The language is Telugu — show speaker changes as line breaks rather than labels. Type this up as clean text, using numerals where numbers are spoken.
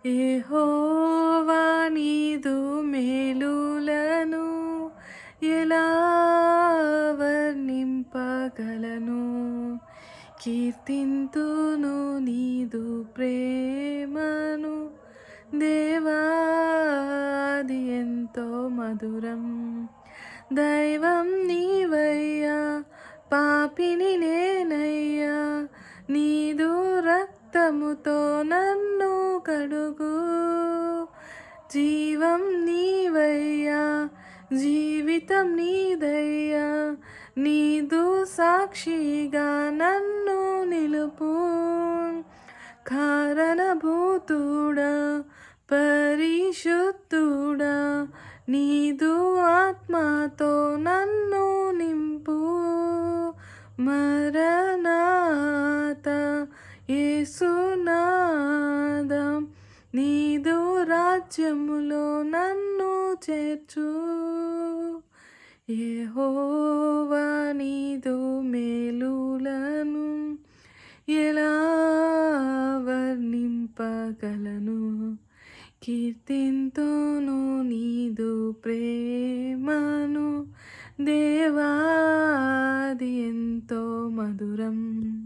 యెహోవా నీదు మేలులను ఎలా వర్ణింపగలను? కీర్తింతును నీదు ప్రేమను దేవా, అది ఎంతో మధురం. దైవం నీవయ్యా, పాపిని నేనయ్యా, నీదు రక్తముతో నన్ను కడుగు. జీవం నీవయ్యా, జీవితం నీదయ్యా, నీదు సాక్షిగా నన్ను నిలుపు. కారణభూతుడా, పరిశుద్ధుడా, నీదు ఆత్మతో నన్ను నింపు. మరణాత యేసునాథ, నీదు రాజ్యములో నన్ను చేర్చు. యెహోవా నీదు మేలులను ఎలా వర్ణింపగలను? కీర్తింతును నీదు ప్రేమను దేవా, అది ఎంతో మధురం.